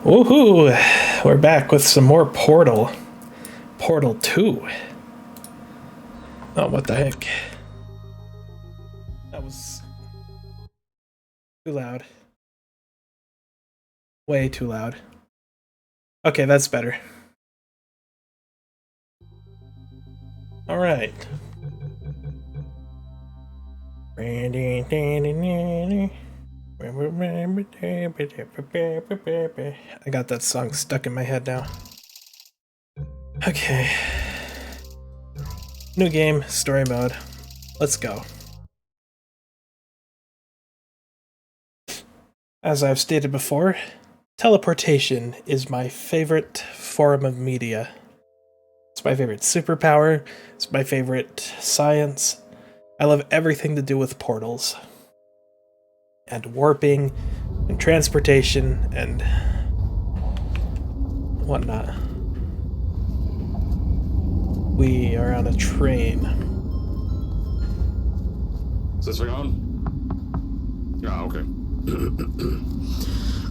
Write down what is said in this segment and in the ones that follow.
Woohoo! We're back with some more Portal. Portal 2. Oh, what the heck? That was too loud. Way too loud. Okay, that's better. Alright. I got that song stuck in my head now. Okay. New game, story mode. Let's go. As I've stated before, teleportation is my favorite form of media. It's my favorite superpower. It's my favorite science. I love everything to do with portals. And warping, and transportation, and whatnot. We are on a train. Is this thing on? Ah, okay.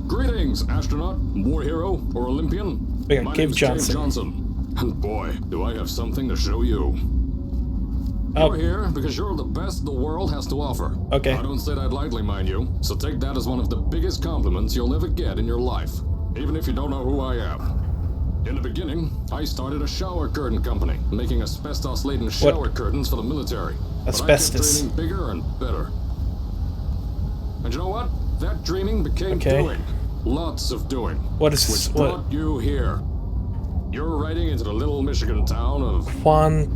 Greetings, astronaut, war hero, or Olympian. We got My Cave name's Johnson. Cave Johnson. And boy, do I have something to show you. Oh. You're here because you're the best the world has to offer. Okay. I don't say that lightly, mind you, so take that as one of the biggest compliments you'll ever get in your life, even if you don't know who I am. In the beginning, I started a shower curtain company, making asbestos-laden shower curtains for the military. Asbestos. But I kept dreaming bigger and better. And you know what? That dreaming became Okay. doing. Lots of doing. What is this? Which brought you here. You're riding into the little Michigan town of... Where are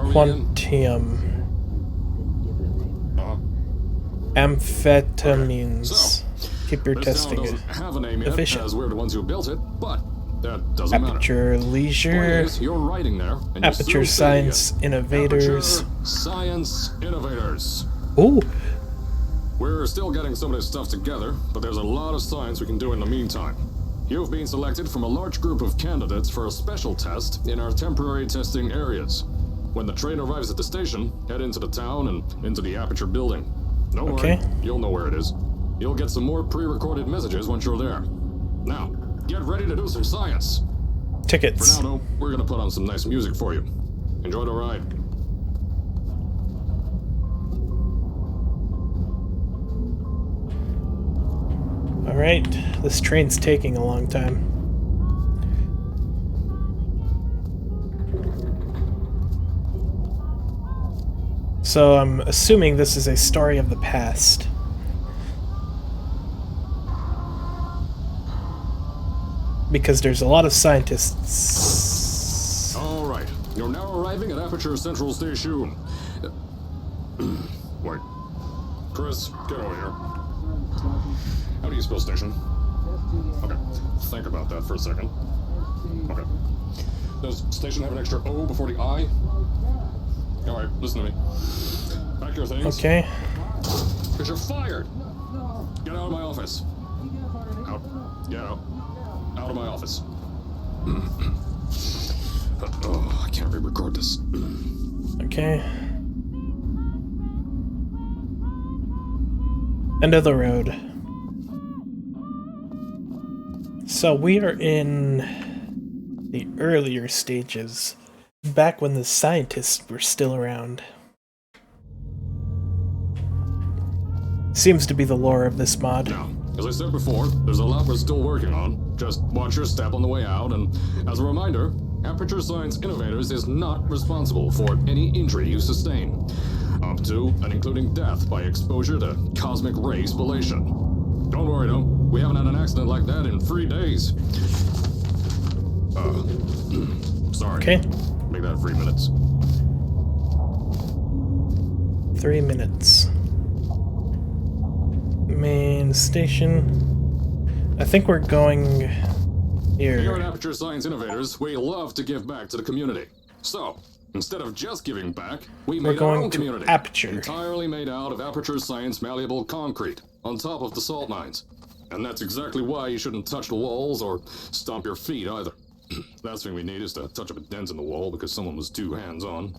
we again? Quantium. Amphetamines. So, Keep your this testing town it. doesn't have a name yet, efficient. as we're the ones who built it, but that doesn't matter. Aperture Point Leisure. is, you're riding there, and you're Aperture still saying Science it. Innovators. Aperture Science Innovators. Ooh. We're still getting some of this stuff together, but there's a lot of science we can do in the meantime. You've been selected from a large group of candidates for a special test in our temporary testing areas. When the train arrives at the station, head into the town and into the Aperture building. Don't worry, you'll know where it is. You'll get some more pre-recorded messages once you're there. Now, get ready to do some science. Tickets. For now, though, we're gonna put on some nice music for you. Enjoy the ride. Alright, this train's taking a long time. So I'm assuming this is a story of the past. Because there's a lot of scientists. Alright, you're now arriving at Aperture Central Station. Wait. Chris, get over here. How do you spell station? Okay, think about that for a second. Okay. Does station have an extra O before the I? Alright, listen to me. Pack your things. Okay. Because you're fired! Get out of my office. Out. Get out. Out of my office. Oh, I can't re-record this. Okay. End of the road. So we are in the earlier stages, back when the scientists were still around. Seems to be the lore of this mod. Now, as I said before, there's a lot we're still working on. Just watch your step on the way out, and as a reminder, Aperture Science Innovators is not responsible for any injury you sustain, up to and including death by exposure to cosmic ray spallation. Don't worry though, we haven't had an accident like that in 3 days. Sorry. Okay. Make that 3 minutes. 3 minutes. Main station. I think we're going Here at here. Aperture Science Innovators, we love to give back to the community. So, instead of just giving back, we made our going own to community. Aperture. Entirely made out of Aperture Science malleable concrete, on top of the salt mines. And that's exactly why you shouldn't touch the walls or stomp your feet either. Last thing we need is to touch up a dent in the wall because someone was too hands-on.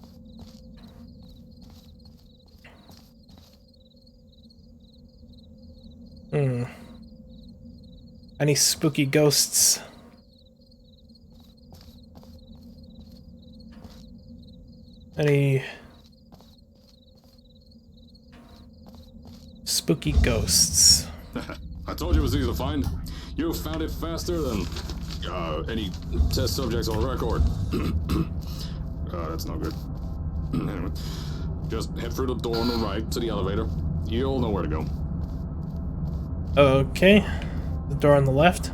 Any spooky ghosts? Any spooky ghosts? I told you it was easy to find. You found it faster than any test subjects on record. That's no good. Anyway, just head through the door on the right to the elevator. You'll know where to go. Okay. The door on the left.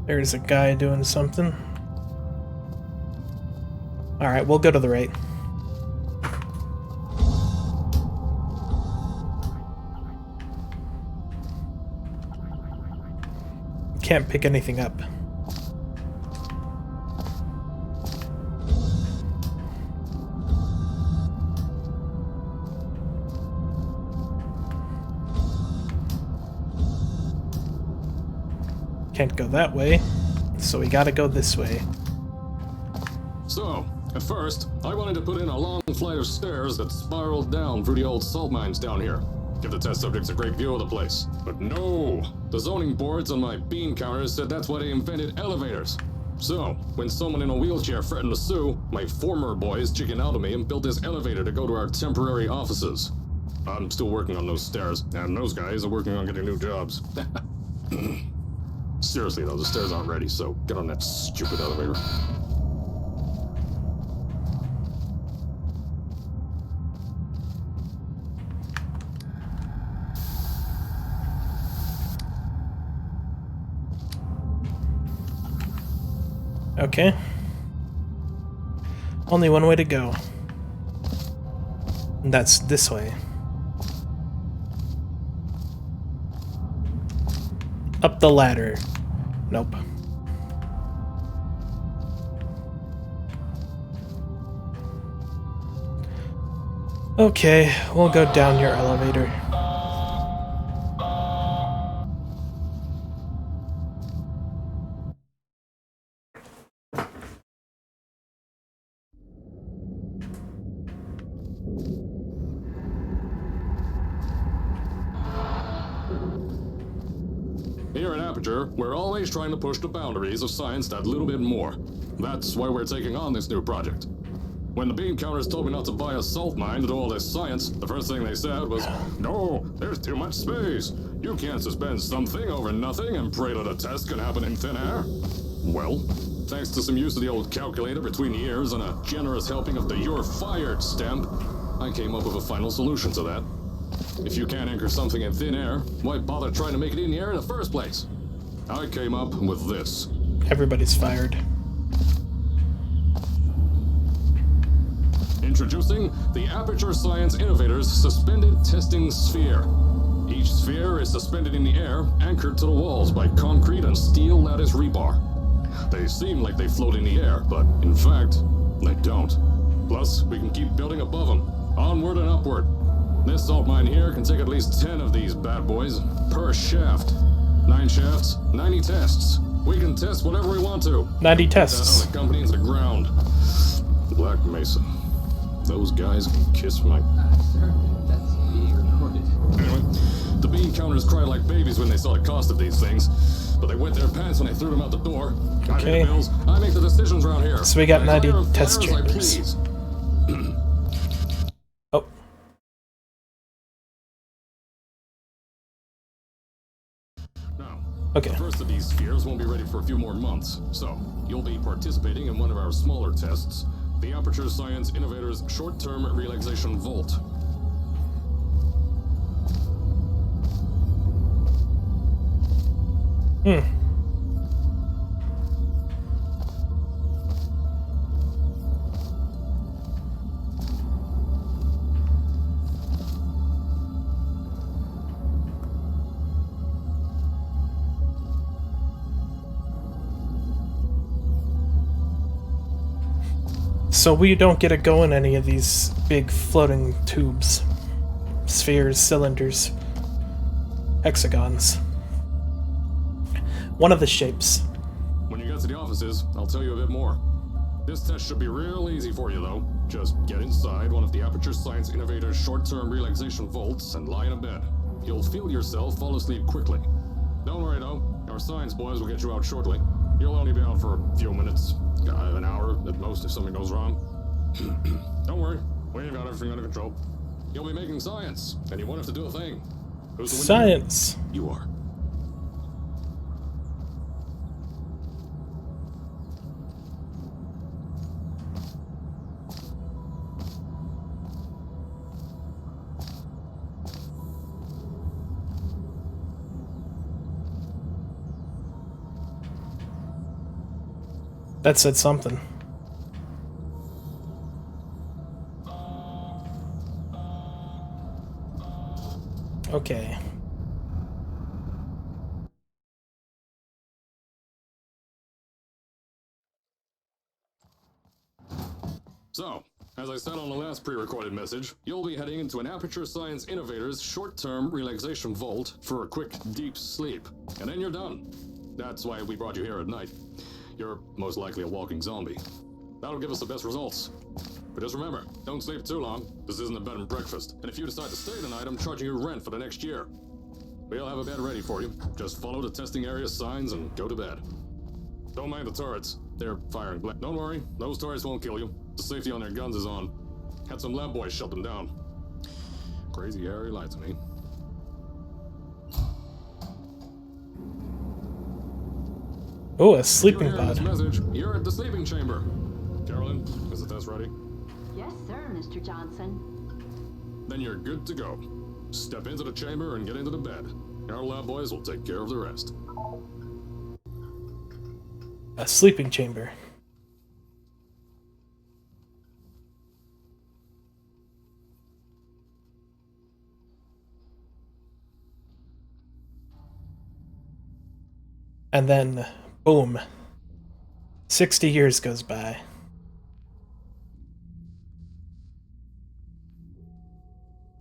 There's a guy doing something. Alright, we'll go to the right. Can't pick anything up. Can't go that way, so we gotta go this way. So, at first, I wanted to put in a long flight of stairs that spiraled down through the old salt mines down here. Give the test subjects a great view of the place. But no! The zoning boards on my bean counters said that's why they invented elevators. So, when someone in a wheelchair threatened to sue, my former boys chickened out of me and built this elevator to go to our temporary offices. I'm still working on those stairs, and those guys are working on getting new jobs. Seriously though, the stairs aren't ready, so get on that stupid elevator. Okay. Only one way to go. And that's this way. Up the ladder. Nope. Okay, we'll go down your elevator. Here at Aperture, we're always trying to push the boundaries of science that little bit more. That's why we're taking on this new project. When the bean counters told me not to buy a salt mine to do all this science, the first thing they said was, "No, there's too much space. You can't suspend something over nothing and pray that a test can happen in thin air." Well, thanks to some use of the old calculator between the ears and a generous helping of the "you're fired" stamp, I came up with a final solution to that. If you can't anchor something in thin air, why bother trying to make it in the air in the first place? I came up with this. Everybody's fired. Introducing the Aperture Science Innovators Suspended Testing Sphere. Each sphere is suspended in the air, anchored to the walls by concrete and steel lattice rebar. They seem like they float in the air, but in fact, they don't. Plus, we can keep building above them, onward and upward. This salt mine here can take at least 10 of these bad boys per shaft. 9 shafts, 90 tests. We can test whatever we want to. 90 tests. That other company into the ground. Black Mesa. Those guys can kiss my... Sir, that's being recorded. Anyway, the bean counters cried like babies when they saw the cost of these things. But they wet their pants when I threw them out the door. I Okay. pay the bills. I make the decisions around here. So we got I 90 hire and test fire as I chambers. please. Oh. Now, Okay. the first of these spheres won't be ready for a few more months, so you'll be participating in one of our smaller tests, the Aperture Science Innovators Short-Term Relaxation Vault. So we don't get to go in any of these big floating tubes, spheres, cylinders, hexagons. One of the shapes. When you get to the offices, I'll tell you a bit more. This test should be real easy for you, though. Just get inside one of the Aperture Science Innovator's short-term relaxation vaults and lie in a bed. You'll feel yourself fall asleep quickly. Don't worry, though. Our science boys will get you out shortly. You'll only be out for a few minutes. An hour at most if something goes wrong. Don't worry. We've got everything under control. You'll be making science, and you won't have to do a thing. Who's the winner? Science. You are. That said something. Okay. So, as I said on the last pre-recorded message, you'll be heading into an Aperture Science Innovator's short-term relaxation vault for a quick, deep sleep. And then you're done. That's why we brought you here at night. You're most likely a walking zombie. That'll give us the best results. But just remember, don't sleep too long. This isn't a bed and breakfast. And if you decide to stay tonight, I'm charging you rent for the next year. We'll have a bed ready for you. Just follow the testing area signs and go to bed. Don't mind the turrets. They're firing blank. Don't worry, those turrets won't kill you. The safety on their guns is on. Had some lab boys shut them down. Crazy Harry lied to me. Oh, a sleeping You're hearing pod. this message. You're at the sleeping chamber. Carolyn, is the test ready? Yes, sir, Mr. Johnson. Then you're good to go. Step into the chamber and get into the bed. Our lab boys will take care of the rest. A sleeping chamber. And then, boom. 60 years goes by.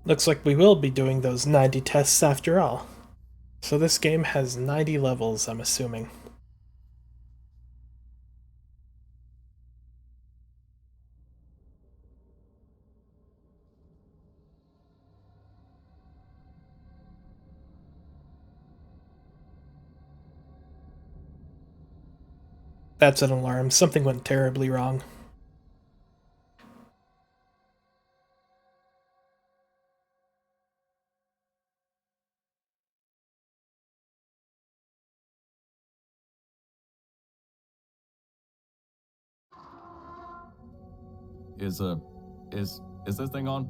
Looks like we will be doing those 90 tests after all. So this game has 90 levels, I'm assuming. That's an alarm. Something went terribly wrong. Is this thing on?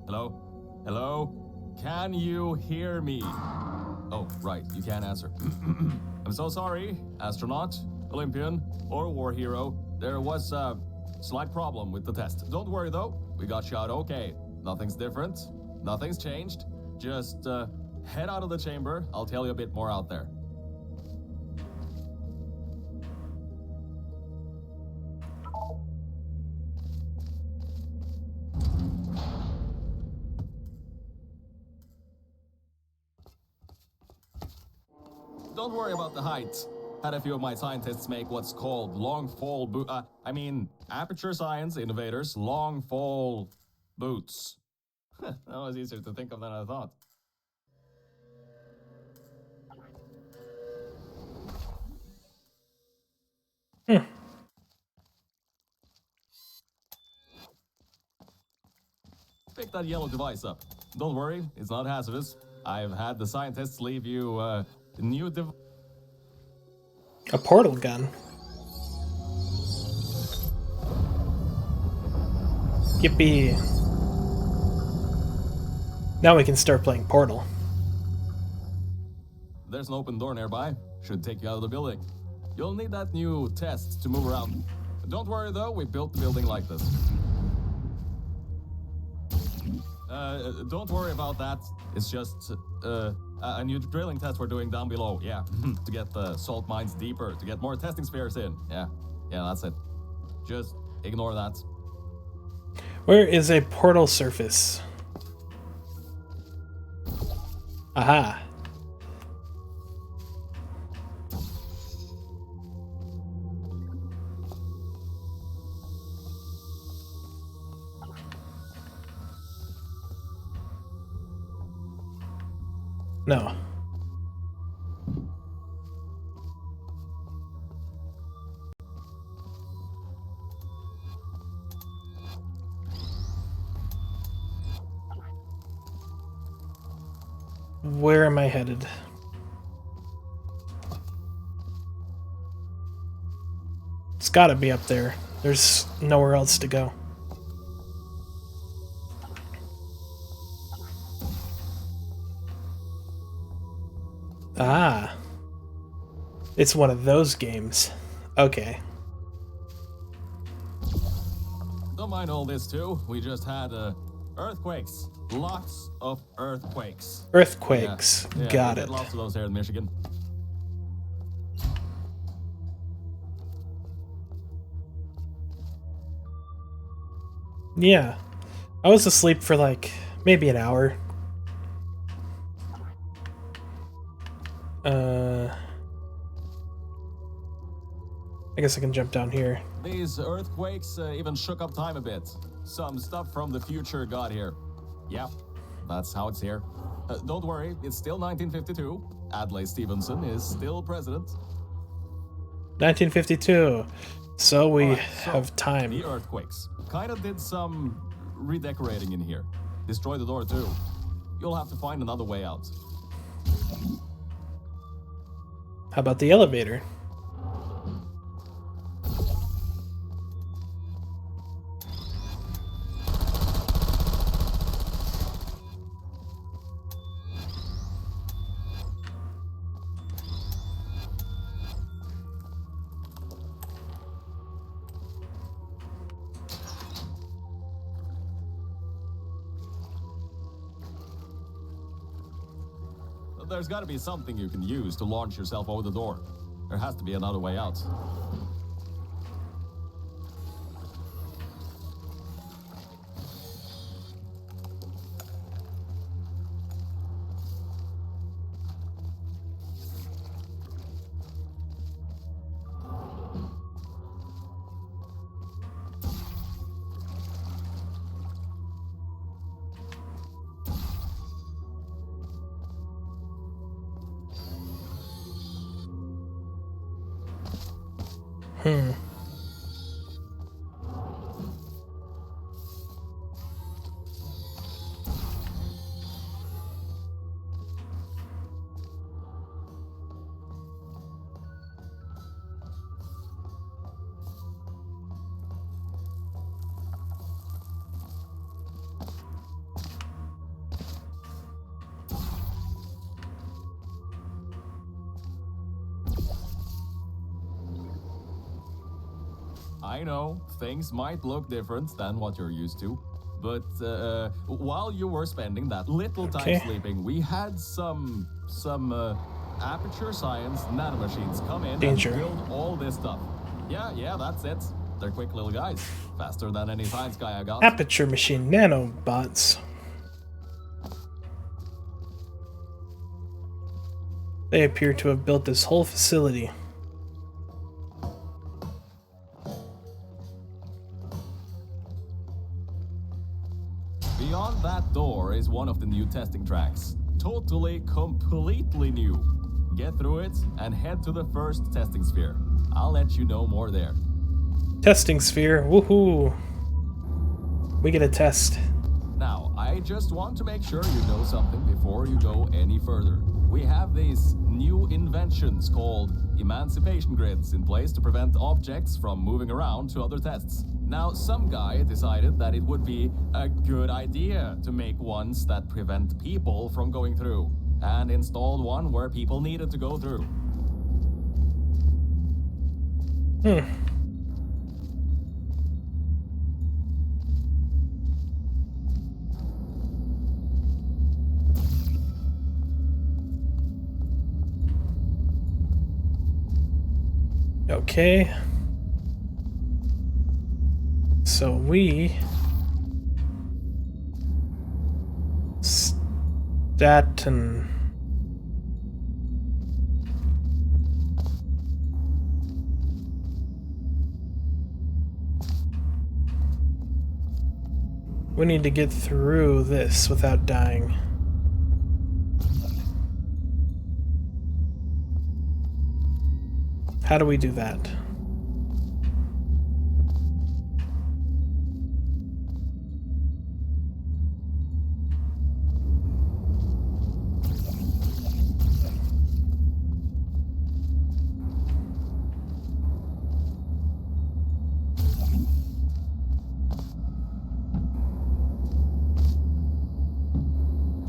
Hello? Hello? Can you hear me? Oh, right, you can't answer. I'm so sorry, astronaut, Olympian, or war hero. There was a slight problem with the test. Don't worry though, we got you out okay. Nothing's different, nothing's changed. Just head out of the chamber, I'll tell you a bit more out there. Don't worry about the height. Had a few of my scientists make what's called long fall Aperture Science Innovators long fall boots. That was easier to think of than I thought. Pick that yellow device up. Don't worry, it's not hazardous. I've had the scientists leave you a new device. A portal gun. Yippee. Now we can start playing Portal. There's an open door nearby. Should take you out of the building. You'll need that new test to move around. Don't worry though, we built the building like this. Don't worry about that. It's just a new drilling test we're doing down below. Yeah, to get the salt mines deeper, to get more testing spheres in. Yeah, that's it. Just ignore that. Where is a portal surface? Aha. No. Where am I headed? It's gotta be up there. There's nowhere else to go. Ah. It's one of those games. Okay. Don't mind all this too. We just had earthquakes. Lots of earthquakes. Earthquakes. Yeah, Got we it. get lots of those here in Michigan. Yeah. I was asleep for like maybe an hour. I guess I can jump down here. These earthquakes even shook up time a bit. Some stuff from the future got here. Yeah, that's how it's here. Don't worry, it's still 1952. Adlai Stevenson is still president. 1952. So we Alright, so have time. The earthquakes kind of did some redecorating in here. Destroyed the door too. You'll have to find another way out. How about the elevator? There's got to be something you can use to launch yourself over the door. There has to be another way out. I know, things might look different than what you're used to, but while you were spending that little time sleeping, we had some aperture science nanomachines come in Danger. and build all this stuff. Yeah, that's it. They're quick little guys, faster than any science guy I got. Aperture machine nanobots. They appear to have built this whole facility. Beyond that door is one of the new testing tracks. Totally, completely new. Get through it and head to the first testing sphere. I'll let you know more there. Testing sphere. Woohoo! We get a test. Now, I just want to make sure you know something before you go any further. We have these new inventions called emancipation grids in place to prevent objects from moving around to other tests. Now, some guy decided that it would be a good idea to make ones that prevent people from going through, and installed one where people needed to go through. Okay. So we Staten. We need to get through this without dying. How do we do that?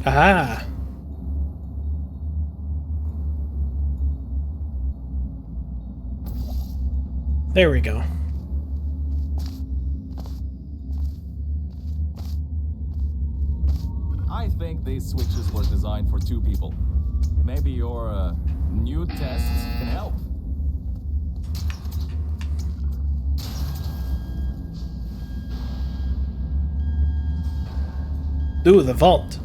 Aha! There we go. I think these switches were designed for two people. Maybe your new tests can help. Ooh, the vault.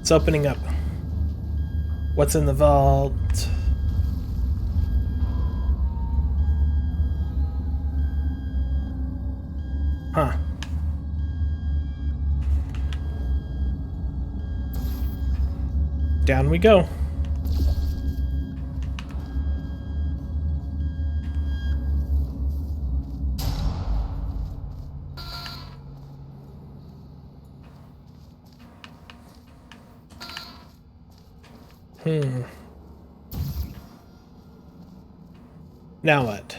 It's opening up. What's in the vault? Huh. Down we go. Now what?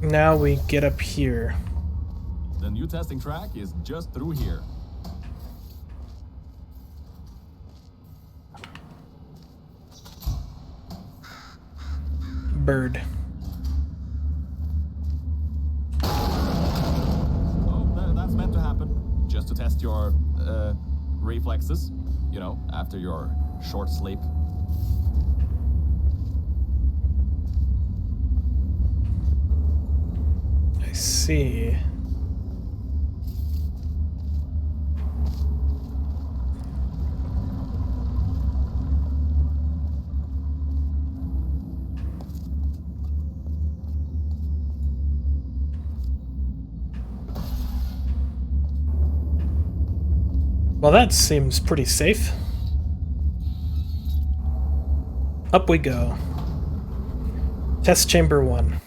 Now we get up here. The new testing track is just through here. Bird. Oh, that's meant to happen. Just to test your reflexes, you know, after your short sleep. I see. Well, that seems pretty safe. Up we go. Test chamber 1.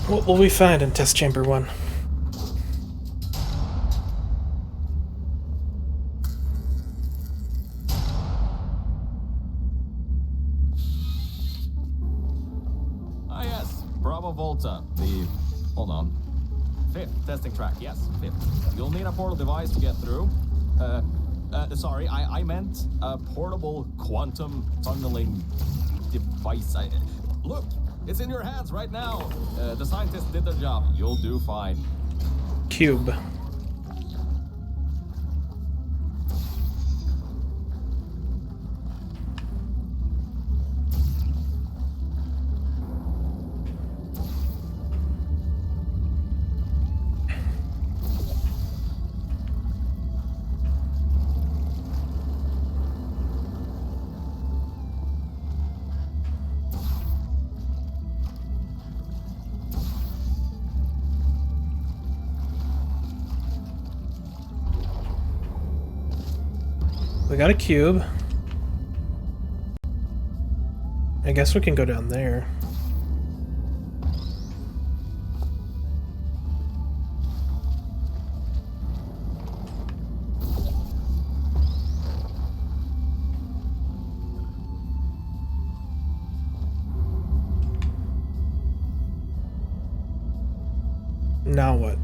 What will we find in test chamber 1? Ah yes, Bravo Volta, the... Hold on. 5th testing track, yes, 5th. You'll need a portal device to get through. Sorry, I meant a portable quantum tunneling device. Look, it's in your hands right now. The scientists did their job. You'll do fine. Cube. We got a cube. I guess we can go down there. Now what?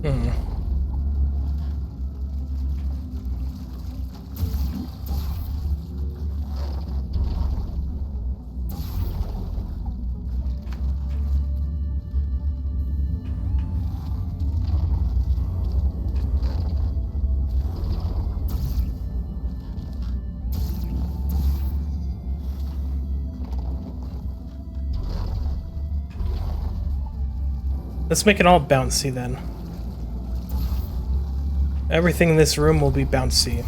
Hmm. Let's make it all bouncy then. Everything in this room will be bouncy.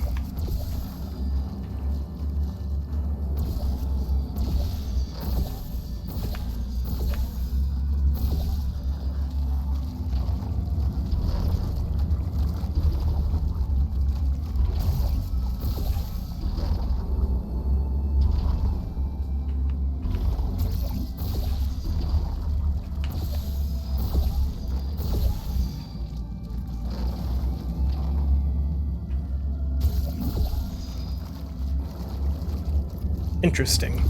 Interesting.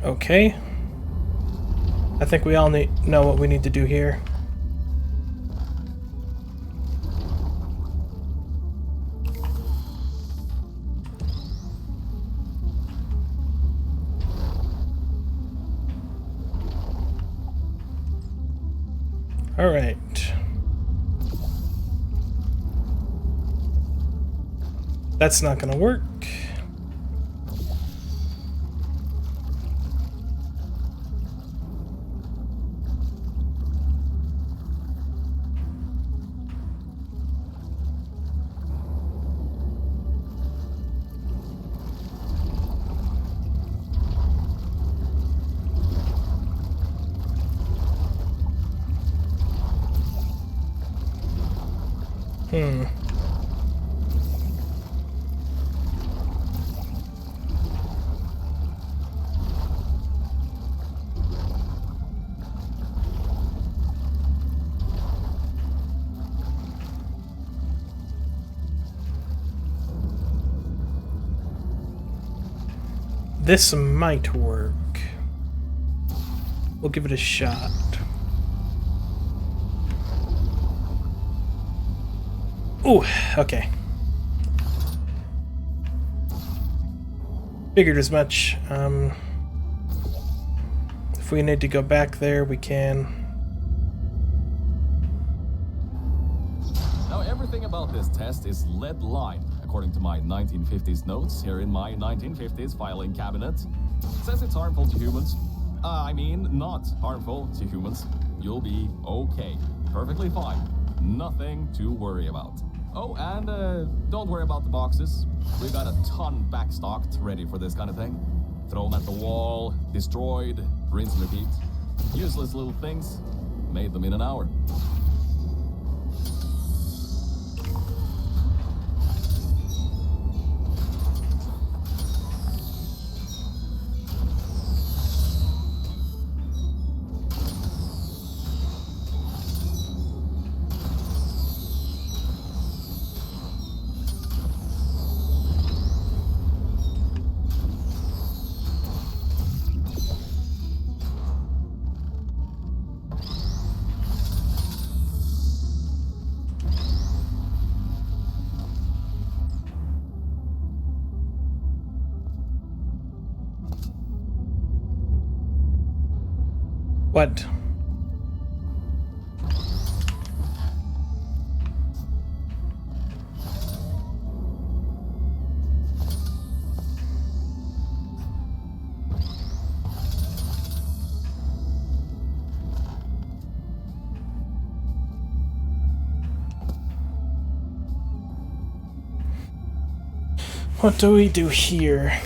Okay. I think we all know what we need to do here. All right. That's not gonna work. This might work. We'll give it a shot. Ooh, okay. Figured as much. If we need to go back there, we can. Now, everything about this test is lead line, according to my 1950s notes here in my 1950s filing cabinet. It says it's harmful to humans. I mean, not harmful to humans. You'll be okay. Perfectly fine. Nothing to worry about. Oh, and don't worry about the boxes. We got a ton backstocked ready for this kind of thing. Throw them at the wall, destroyed, rinse and repeat. Useless little things. Made them in an hour. What? What do we do here?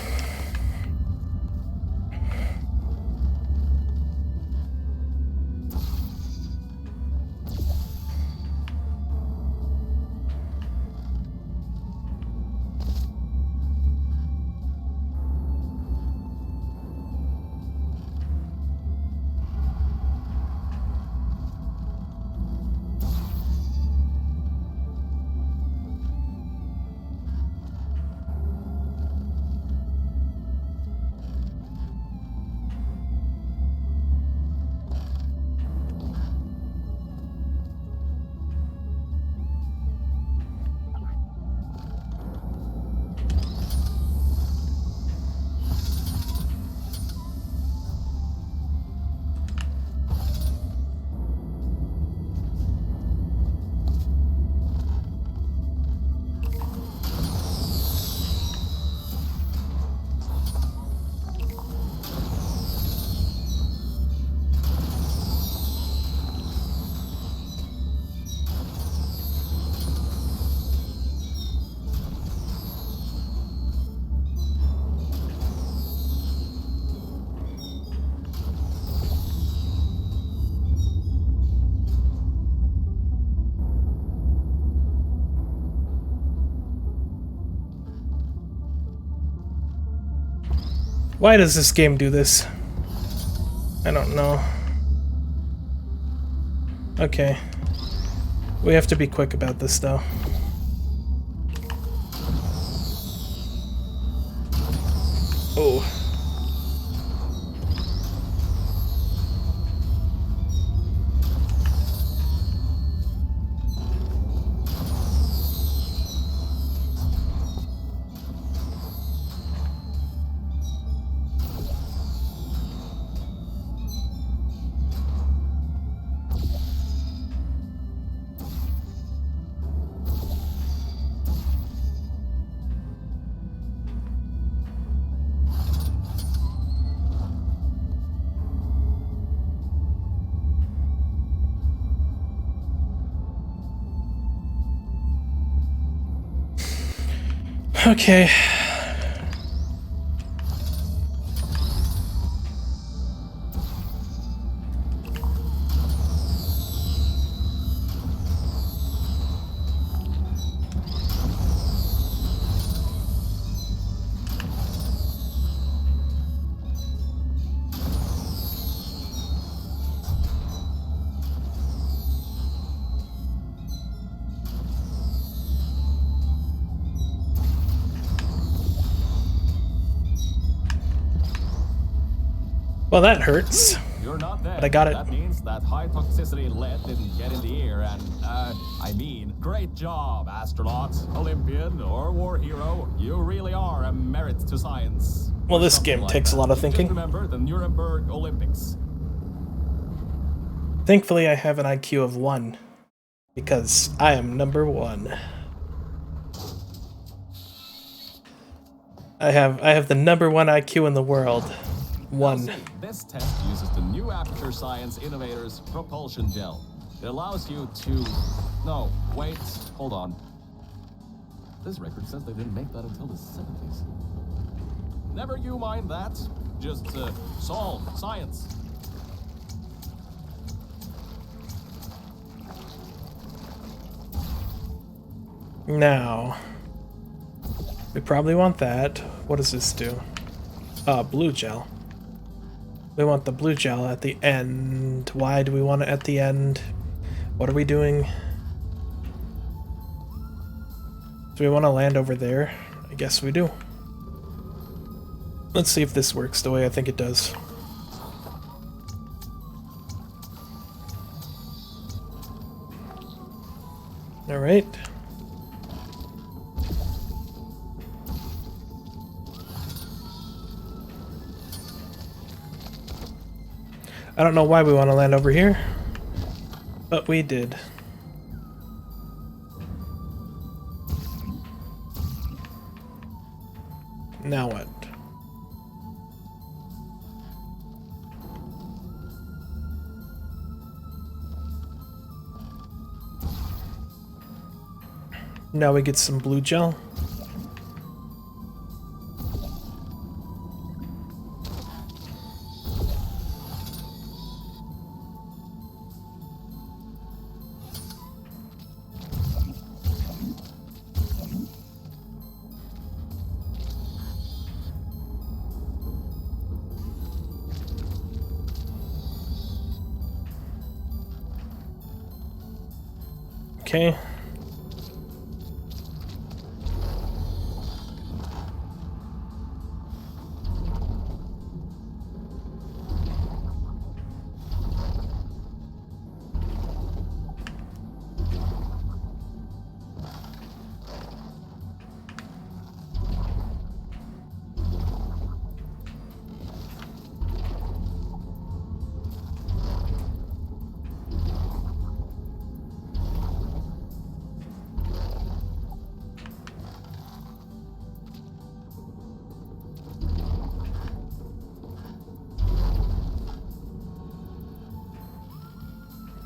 Why does this game do this? I don't know. Okay. We have to be quick about this, though. Oh. Okay. Well, that hurts. You're not dead. But I got it. That means that high toxicity lead didn't get in the air, and I mean, great job, astronaut, Olympian, or war hero. You really are a merit to science. Well, this Something game like takes a that. lot of Just thinking. remember the Nuremberg Olympics. Thankfully, I have an IQ of 1. Because I am number 1. I have the number 1 IQ in the world. 1. This test uses the new Aperture Science Innovators Propulsion Gel. It allows you to... No, wait, hold on. This record says they didn't make that until the 70s. Never you mind that. Just solve science. Now, we probably want that. What does this do? Blue gel. We want the blue gel at the end. Why do we want it at the end? What are we doing? Do we want to land over there? I guess we do. Let's see if this works the way I think it does. All right. I don't know why we want to land over here, but we did. Now what? Now we get some blue gel. Okay.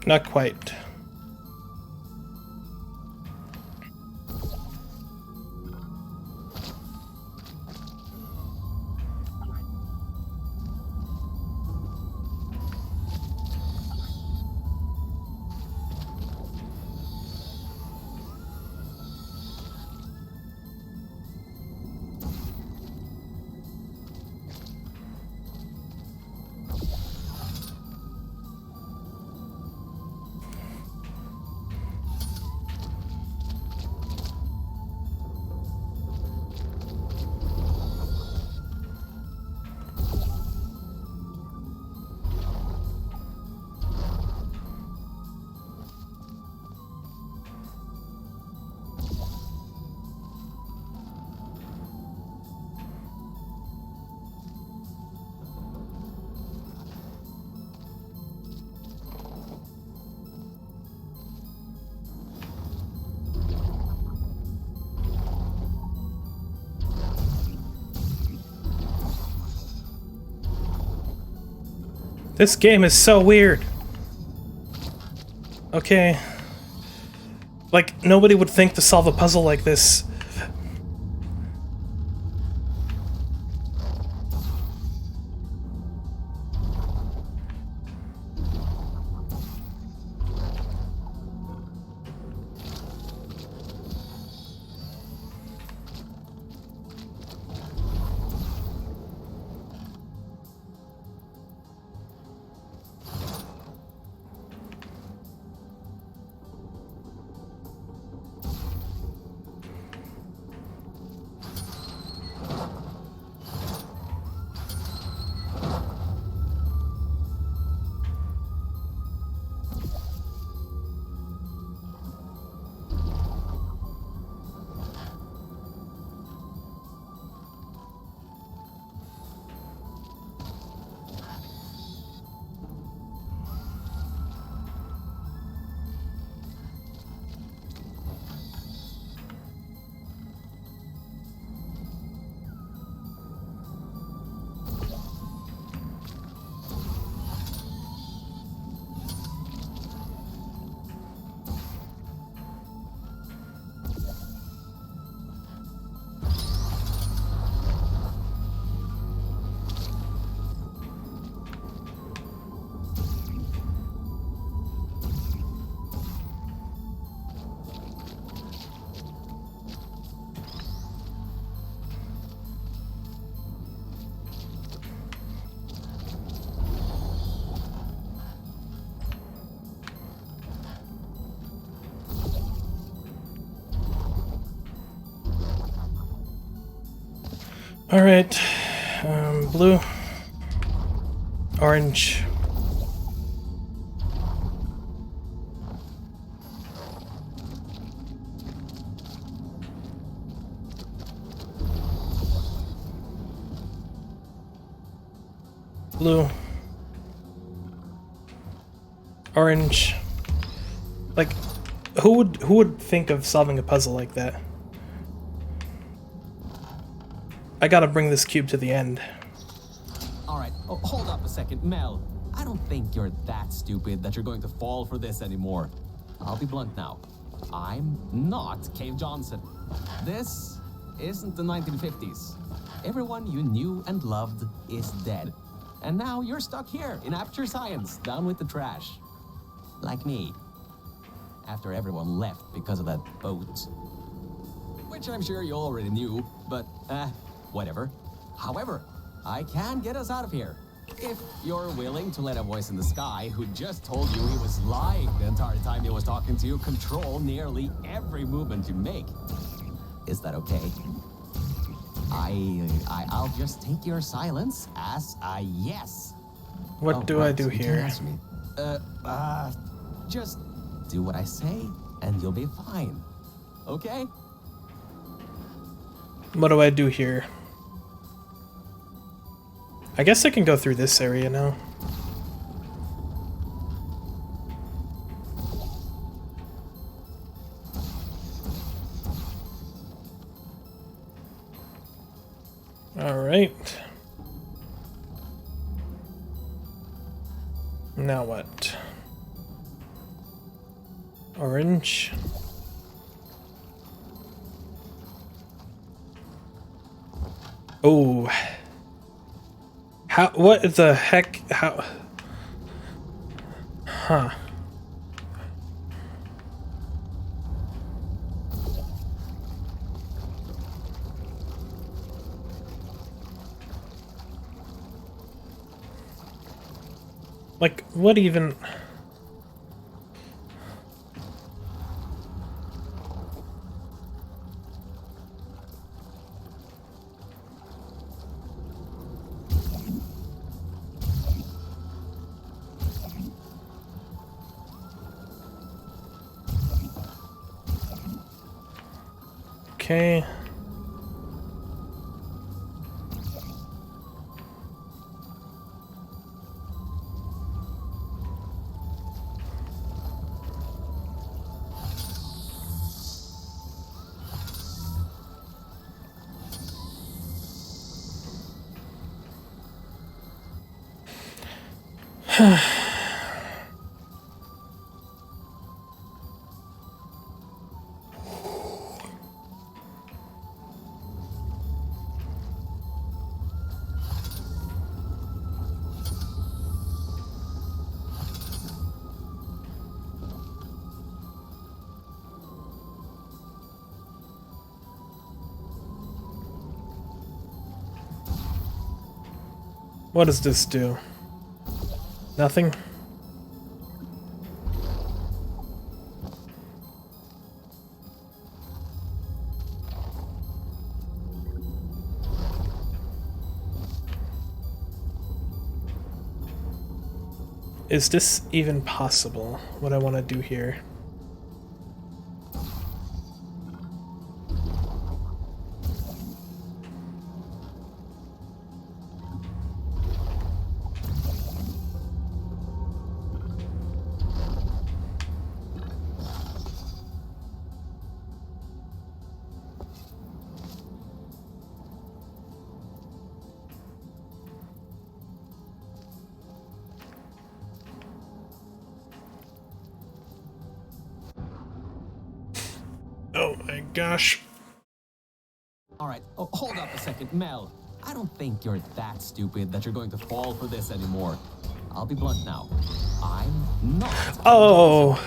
Not quite. This game is so weird. Okay. Like, nobody would think to solve a puzzle like this. Alright. Blue. Orange. Blue. Orange. Like, who would think of solving a puzzle like that? I gotta bring this cube to the end. Alright, hold up a second, Mel. I don't think you're that stupid that you're going to fall for this anymore. I'll be blunt now. I'm not Cave Johnson. This isn't the 1950s. Everyone you knew and loved is dead. And now you're stuck here in Aperture Science, down with the trash. Like me. After everyone left because of that boat. Which I'm sure you already knew, but whatever. However, I can get us out of here. If you're willing to let a voice in the sky who just told you he was lying the entire time he was talking to you control nearly every movement you make. Is that okay? I'll just take your silence as a yes. What do I do You can't here? answer me. Just do what I say and you'll be fine. Okay? What do I do here? I guess I can go through this area now. Alright. Now what? Orange. Oh. How, what the heck? How? Huh. Like, what even? Okay. What does this do? Nothing? Is this even possible, what I want to do here? Oh my gosh. All right, oh, hold up a second, Mel. I don't think you're that stupid that you're going to fall for this anymore. I'll be blunt now. I'm not. Oh,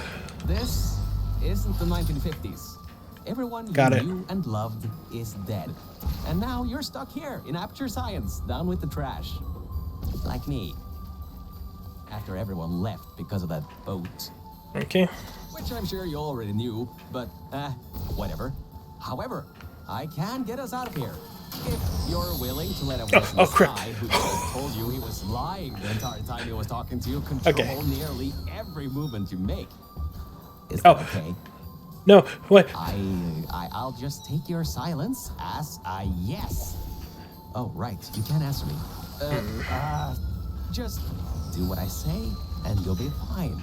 This isn't the 1950s. Everyone Got you it. knew and loved is dead. And now you're stuck here in Aperture Science, down with the trash. Like me. After everyone left because of that boat. okay. Which I'm sure you already knew, but, whatever. However, I can get us out of here. If you're willing to let a voice in the crap. sky who just told you he was lying the entire time he was talking to you control Okay. nearly every movement you make. Is Oh. that okay? No, what? I'll just take your silence as a yes. Oh, right. You can't answer me. Just do what I say, and you'll be fine.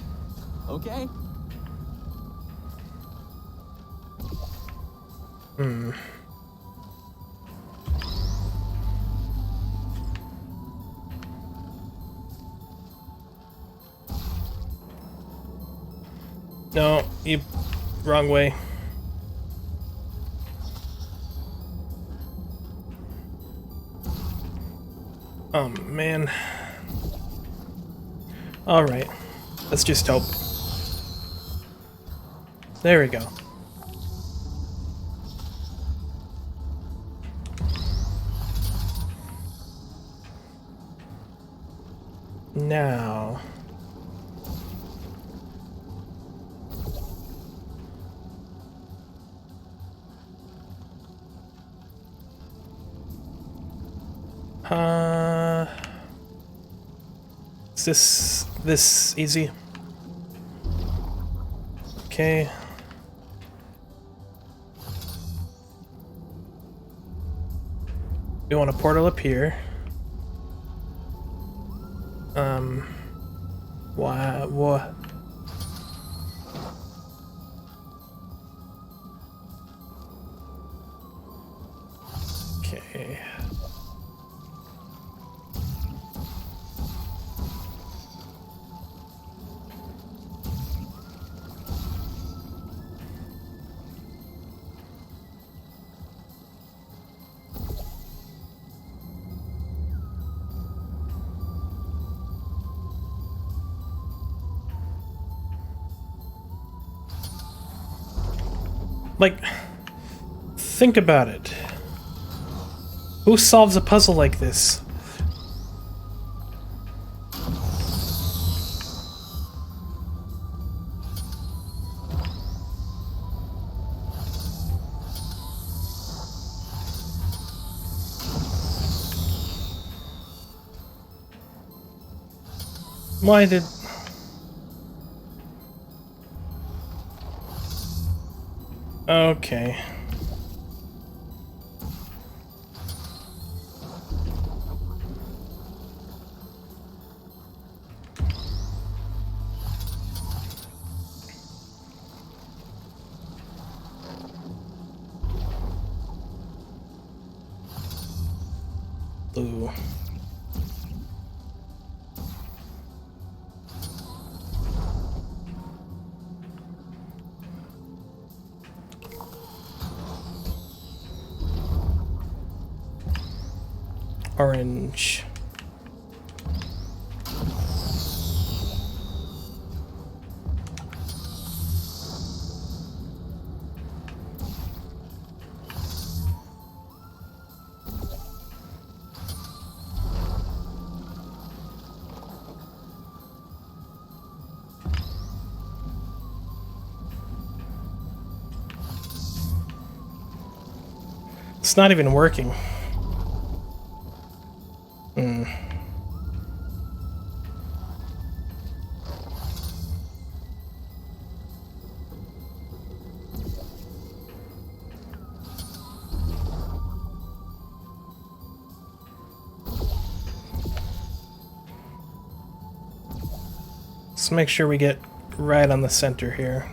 Okay? No, you wrong way. Oh man. All right. Let's just hope. There we go. Now. Is this easy? Okay. We want a portal up here. Why? What? Okay. Like, think about it. Who solves a puzzle like this? Why did... Okay. Blue. Orange. It's not even working. Let's make sure we get right on the center here.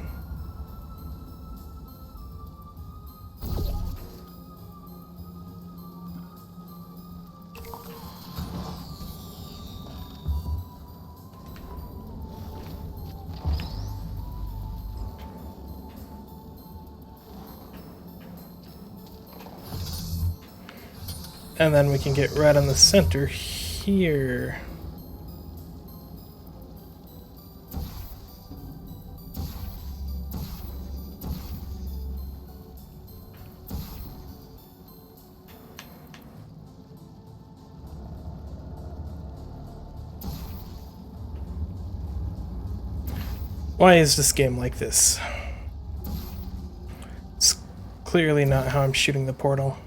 And then we can get right on the center here. Why is this game like this? It's clearly not how I'm shooting the portal.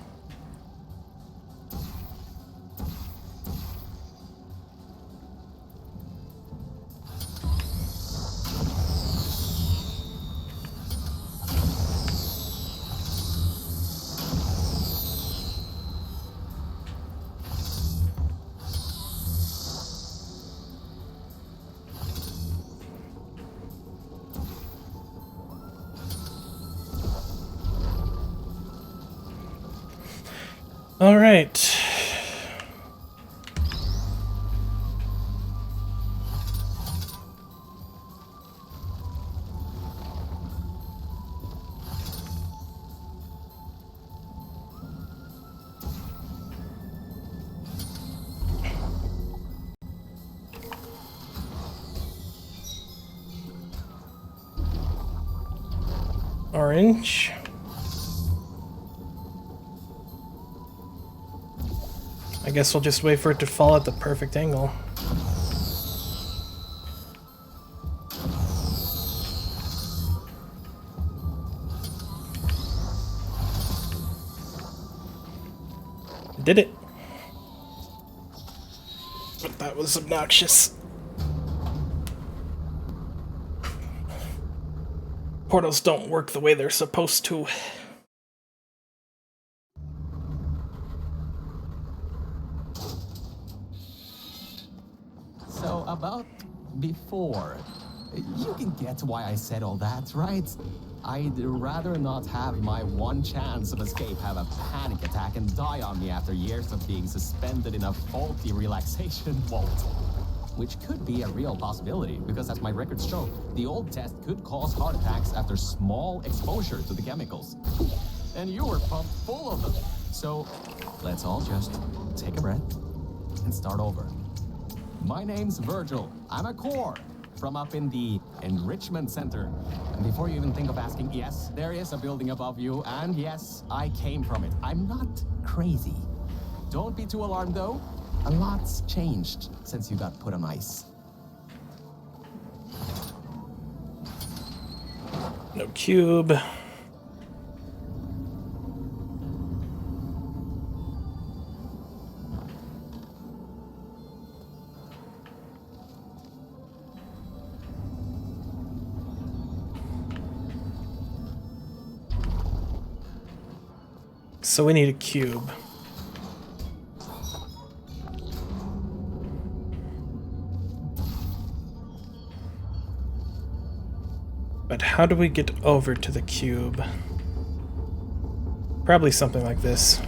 All right. Orange. I guess we'll just wait for it to fall at the perfect angle. Did it. But that was obnoxious. Portals don't work the way they're supposed to. So, about before. You can get why I said all that, right? I'd rather not have my one chance of escape have a panic attack and die on me after years of being suspended in a faulty relaxation vault. Which could be a real possibility, because as my records show, the old test could cause heart attacks after small exposure to the chemicals. And you were pumped full of them. So, let's all just take a breath and start over. My name's Virgil. I'm a core from up in the Enrichment Center. And before you even think of asking, yes, there is a building above you, and yes, I came from it. I'm not crazy. Don't be too alarmed, though. A lot's changed since you got put on ice. No cube. So we need a cube. But how do we get over to the cube? Probably something like this.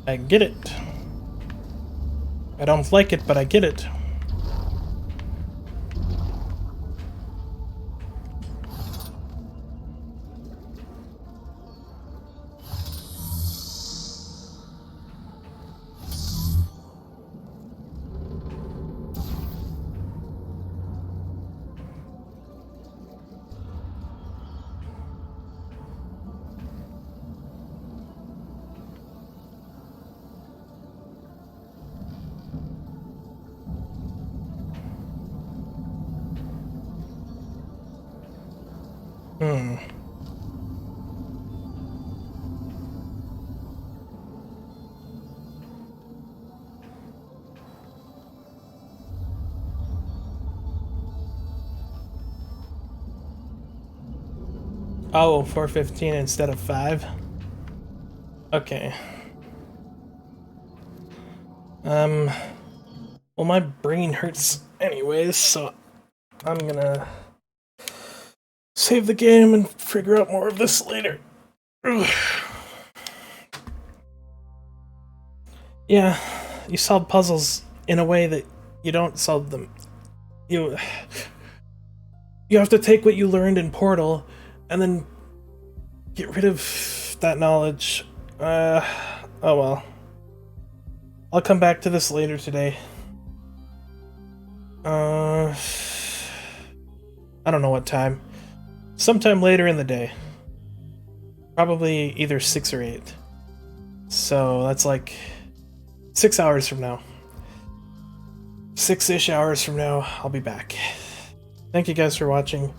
I get it. I don't like it, but I get it. Oh, 4:15 instead of 5? Okay. Well, my brain hurts anyways, so I'm gonna save the game and figure out more of this later. Ugh. Yeah, you solve puzzles in a way that you don't solve them. You have to take what you learned in Portal and then get rid of that knowledge. Oh well. I'll come back to this later today. I don't know what time. Sometime later in the day. Probably either 6 or 8. So that's like 6 hours from now. 6-ish hours from now, I'll be back. Thank you guys for watching.